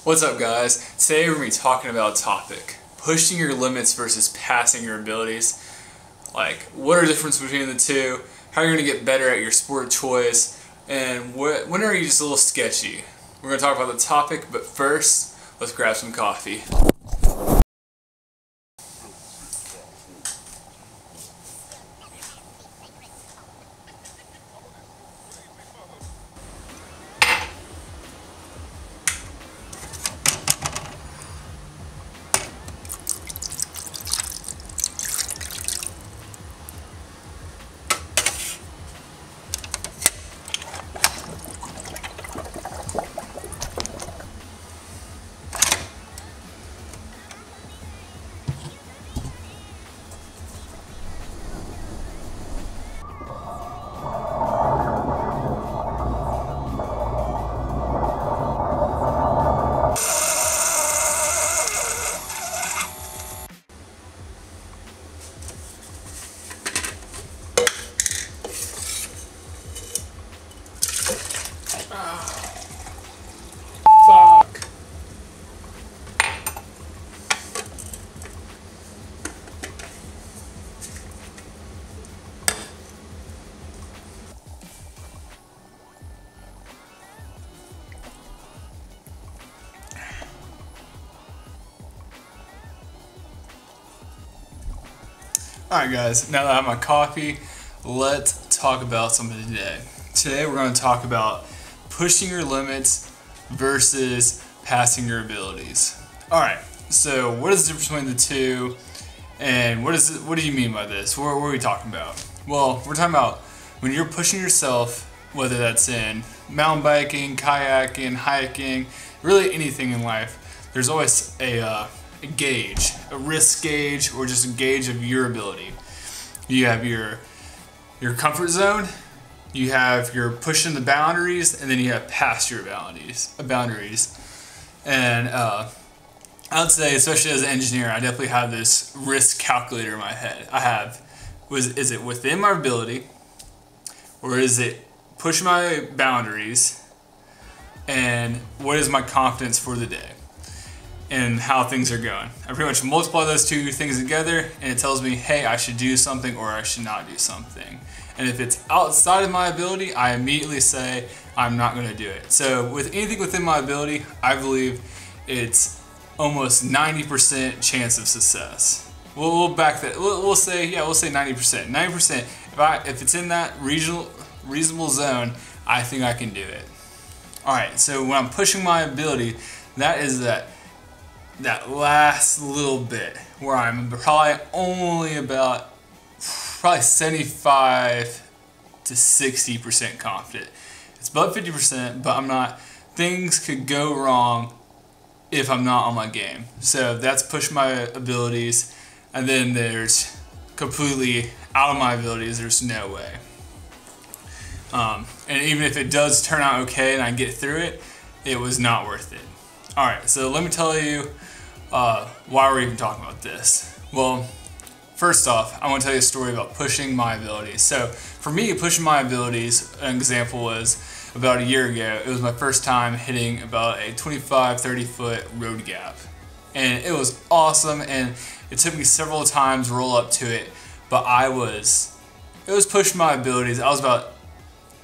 What's up, guys? Today we're going to be talking about a topic: pushing your limits versus passing your abilities. Like, what are the difference between the two? How are you going to get better at your sport choice? And when are you just a little sketchy? We're going to talk about the topic, but first, let's grab some coffee. Fuck. Alright guys, now that I have my coffee, let's talk about something today. Today we're going to talk about pushing your limits versus passing your abilities. Alright, so what is the difference between the two, and what do you mean by this? What are we talking about? Well, we're talking about when you're pushing yourself, whether that's in mountain biking, kayaking, hiking, really anything in life, there's always a gauge, a risk gauge, or just a gauge of your ability. You have your comfort zone, you have your pushing the boundaries, and then you have past your boundaries. And I would say, especially as an engineer, I definitely have this risk calculator in my head. Is it within my ability, or is it push my boundaries, and what is my confidence for the day and how things are going? I pretty much multiply those two things together, and it tells me, hey, I should do something or I should not do something. And if it's outside of my ability, I immediately say I'm not going to do it. So with anything within my ability, I believe it's almost 90% chance of success. We'll back that. We'll say 90%. 90%. If it's in that reasonable zone, I think I can do it. All right. So when I'm pushing my ability, that is that last little bit where I'm probably only about 75 to 60% confident. It's above 50%, but I'm not. Things could go wrong if I'm not on my game. So that's push my abilities, and then there's completely out of my abilities. There's no way. And even if it does turn out okay and I get through it, it was not worth it. All right, so let me tell you why we're even talking about this. Well, first off, I want to tell you a story about pushing my abilities. So for me, pushing my abilities, an example was about a year ago. It was my first time hitting about a 25-30 foot road gap. And it was awesome, and it took me several times to roll up to it, but it was pushing my abilities. I was about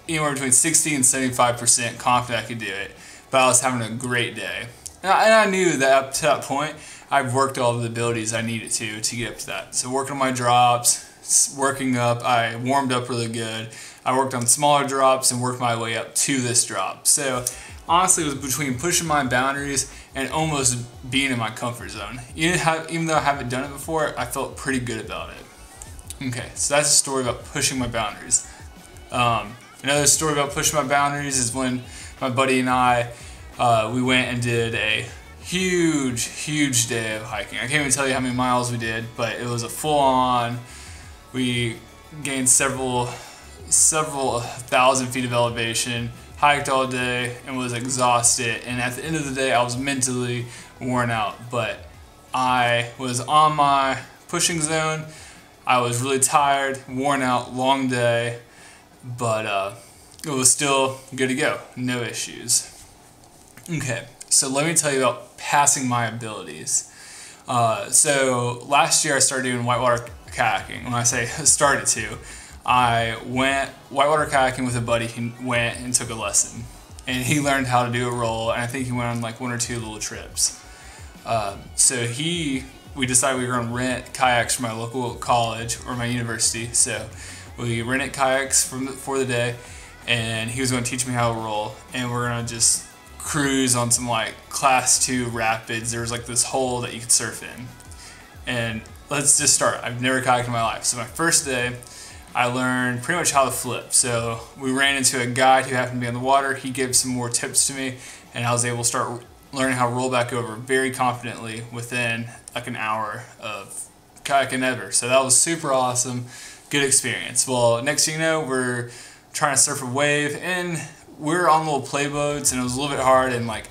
anywhere between 60 and 75% confident I could do it, but I was having a great day. And I knew that up to that point, I've worked all of the abilities I needed to get up to that. So working on my drops, working up, I warmed up really good. I worked on smaller drops and worked my way up to this drop. So honestly, it was between pushing my boundaries and almost being in my comfort zone. Even though I haven't done it before, I felt pretty good about it. Okay, so that's a story about pushing my boundaries. Another story about pushing my boundaries is when my buddy and I, we went and did a huge day of hiking. I can't even tell you how many miles we did, but it was a full-on. We gained several thousand feet of elevation, hiked all day, and was exhausted. And at the end of the day, I was mentally worn out, but I was on my pushing zone. I was really tired, worn out, long day, but it was still good to go, no issues. Okay, So let me tell you about passing my abilities. So last year I started doing whitewater kayaking. When I say started to, I went whitewater kayaking with a buddy. He went and took a lesson, and he learned how to do a roll, and I think he went on like 1 or 2 little trips. We decided we were going to rent kayaks from my local college or my university. So we rented kayaks for the day, and he was going to teach me how to roll, and we're going to just cruise on some like class 2 rapids. There was like this hole that you could surf in. And let's just start. I've never kayaked in my life. So my first day, I learned pretty much how to flip. So we ran into a guide who happened to be on the water. He gave some more tips to me, and I was able to start learning how to roll back over very confidently within like an hour of kayaking ever. So that was super awesome. Good experience. Well, next thing you know, we're trying to surf a wave, and we're on little play boats, and it was a little bit hard, and like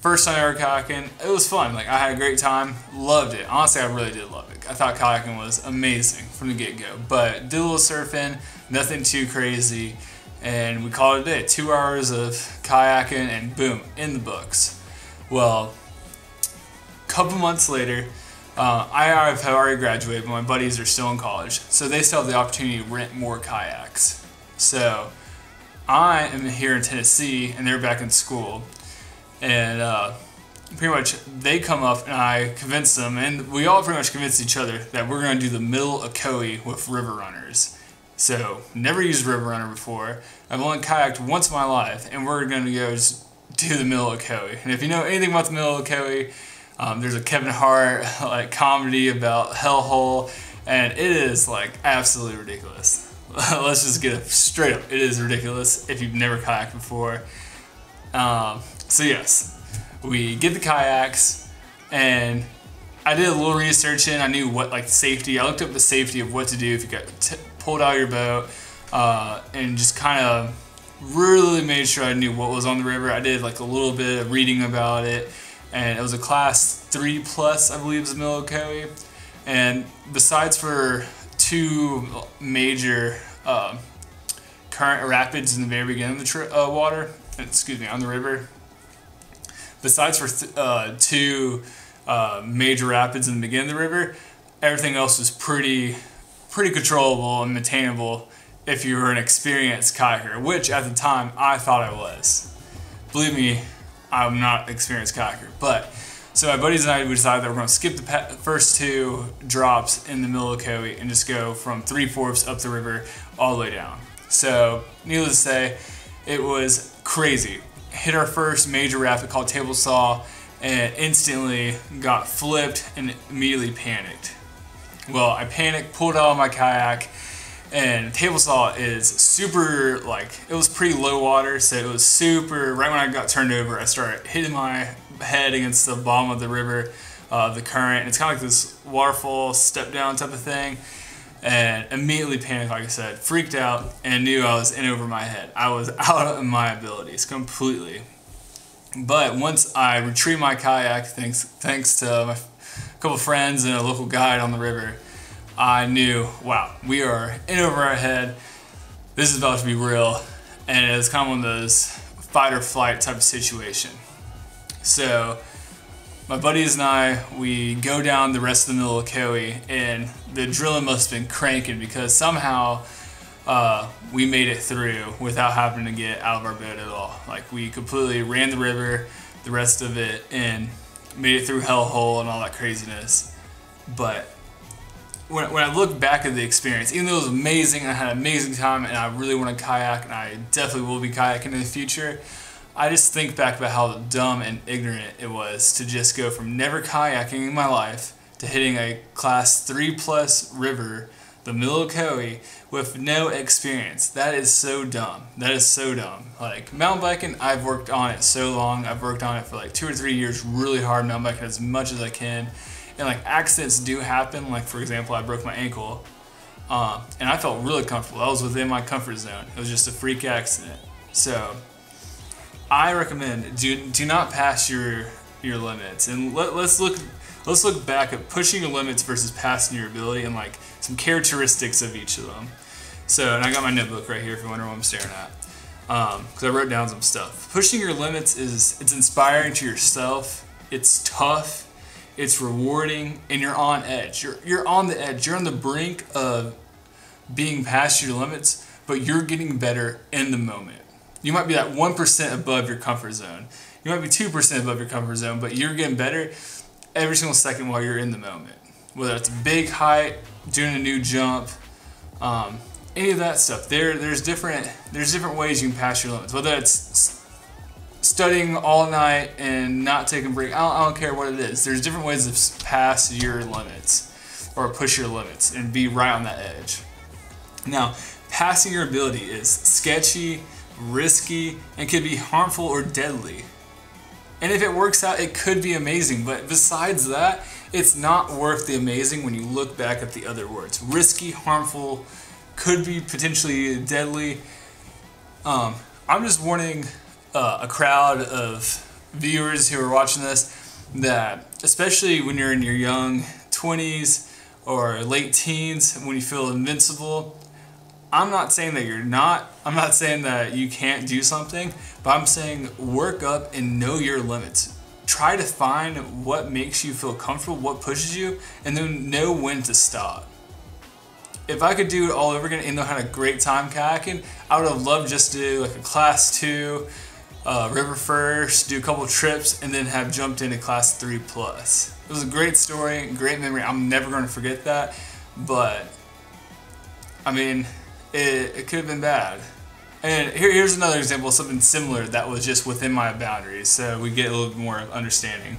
first time ever kayaking, it was fun. Like I had a great time, loved it. Honestly, I really did love it. I thought kayaking was amazing from the get-go, but did a little surfing, nothing too crazy, and we called it a day. 2 hours of kayaking, and boom, in the books. Well, a couple months later, I have already graduated, but my buddies are still in college, so they still have the opportunity to rent more kayaks. So I am here in Tennessee, and they're back in school, and pretty much they come up, and I convince them, and we all pretty much convinced each other that we're going to do the middle of Kauai with river runners. So never used river runner before. I've only kayaked once in my life, and we're going to go just do the middle of Kauai. And if you know anything about the middle of Kauai, there's a Kevin Hart like comedy about hellhole, and it is like absolutely ridiculous. Let's just get it straight up. It is ridiculous if you've never kayaked before. So yes, we get the kayaks, and I did a little research in. I knew what like safety. I looked up the safety of what to do if you got pulled out of your boat, and just kind of really made sure I knew what was on the river. I did like a little bit of reading about it, and it was a class 3+, I believe, is the middle of Kauai. And besides for 2 major current rapids in the very beginning of the water, on the river. Besides for 2 major rapids in the beginning of the river, everything else was pretty controllable and maintainable if you were an experienced kayaker, which at the time I thought I was. Believe me, I'm not an experienced kayaker, but so my buddies and I, we decided that we're going to skip the first 2 drops in the middle of Kauai and just go from 3/4 up the river all the way down. So needless to say, it was crazy. Hit our first major rapid called Table Saw, and instantly got flipped and immediately panicked. Well, I panicked, pulled out of my kayak, and Table Saw is super, like, it was pretty low water, so it was super, right when I got turned over, I started hitting my head against the bottom of the river, the current, and it's kind of like this waterfall step down type of thing, and immediately panicked, like I said, freaked out, and knew I was in over my head. I was out of my abilities completely. But once I retrieved my kayak, thanks to my couple friends and a local guide on the river, I knew, wow, we are in over our head. This is about to be real, and it was kind of one of those fight or flight type of situation. So my buddies and I, we go down the rest of the middle of Kauai, and the adrenaline must have been cranking because somehow we made it through without having to get out of our boat at all. Like, we completely ran the river, the rest of it, and made it through hellhole and all that craziness. But when I look back at the experience, even though it was amazing and I had an amazing time and I really want to kayak and I definitely will be kayaking in the future, I just think back about how dumb and ignorant it was to just go from never kayaking in my life to hitting a class 3+ river, the middle of Kauai, with no experience. That is so dumb. That is so dumb. Like, mountain biking, I've worked on it so long. I've worked on it for like 2 or 3 years, really hard mountain biking as much as I can. And like, accidents do happen. Like, for example, I broke my ankle, and I felt really comfortable. I was within my comfort zone. It was just a freak accident. So I recommend do not pass your limits, and let's look back at pushing your limits versus passing your ability and like some characteristics of each of them. So, and I got my notebook right here if you're wondering what I'm staring at. because I wrote down some stuff. Pushing your limits it's inspiring to yourself. It's tough. It's rewarding, and you're on edge. You're on the edge. You're on the brink of being past your limits, but you're getting better in the moment. You might be that 1% above your comfort zone. You might be 2% above your comfort zone, but you're getting better every single second while you're in the moment. Whether it's a big height, doing a new jump, any of that stuff. There's different ways you can pass your limits. Whether it's studying all night and not taking a break, I don't care what it is. There's different ways to pass your limits or push your limits and be right on that edge. Now, passing your ability is sketchy, risky, and can be harmful or deadly. And if it works out, it could be amazing, but besides that, it's not worth the amazing when you look back at the other words. Risky, harmful, could be potentially deadly. I'm just warning a crowd of viewers who are watching this that, especially when you're in your young 20s or late teens, when you feel invincible, I'm not saying that you're not. I'm not saying that you can't do something, but I'm saying work up and know your limits. Try to find what makes you feel comfortable, what pushes you, and then know when to stop. If I could do it all over again and know how to great time kayaking, I would have loved just to do like a class 2, river first, do a couple trips, and then have jumped into class 3 plus. It was a great story, great memory. I'm never going to forget that, but I mean, it could have been bad. And here's another example of something similar that was just within my boundaries, so we get a little bit more understanding.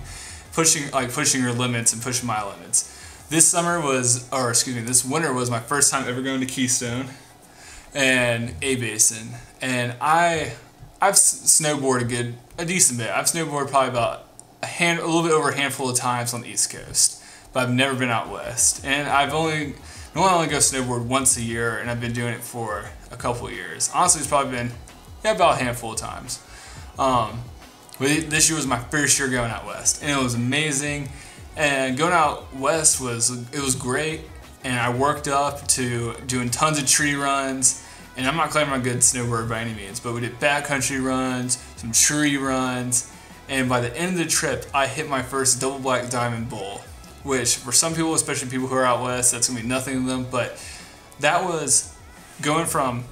Pushing your limits and pushing my limits. This winter was my first time ever going to Keystone and A Basin, and I've snowboarded a decent bit. I've snowboarded probably about a little bit over a handful of times on the East Coast, but I've never been out west. And I only go snowboard once a year, and I've been doing it for a couple of years. Honestly, it's probably been about a handful of times. But this year was my first year going out west, and it was amazing. And going out west was great, and I worked up to doing tons of tree runs. And I'm not claiming I'm a good snowboarder by any means, but we did backcountry runs, some tree runs, and by the end of the trip, I hit my first double black diamond bowl, which for some people, especially people who are out west, that's gonna be nothing to them. But that was going from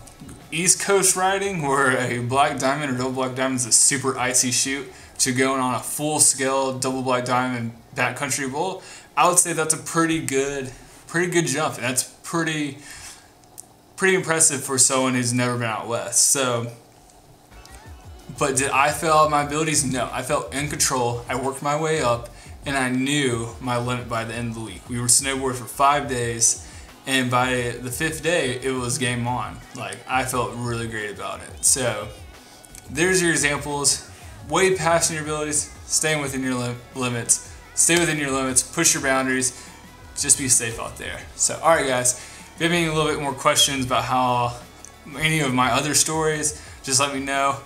East Coast riding, where a black diamond or double black diamond is a super icy shoot, to going on a full-scale double black diamond backcountry bowl. I would say that's a pretty good jump, and that's pretty impressive for someone who's never been out west. So, but did I fail at my abilities? No, I felt in control. I worked my way up, and I knew my limit by the end of the week. We were snowboarding for 5 days, and by the 5th day, it was game on. Like, I felt really great about it. So, there's your examples. Way past your abilities, staying within your limits. Stay within your limits, push your boundaries, just be safe out there. So, alright guys, if you have any little bit more questions about any of my other stories, just let me know.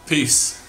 Peace.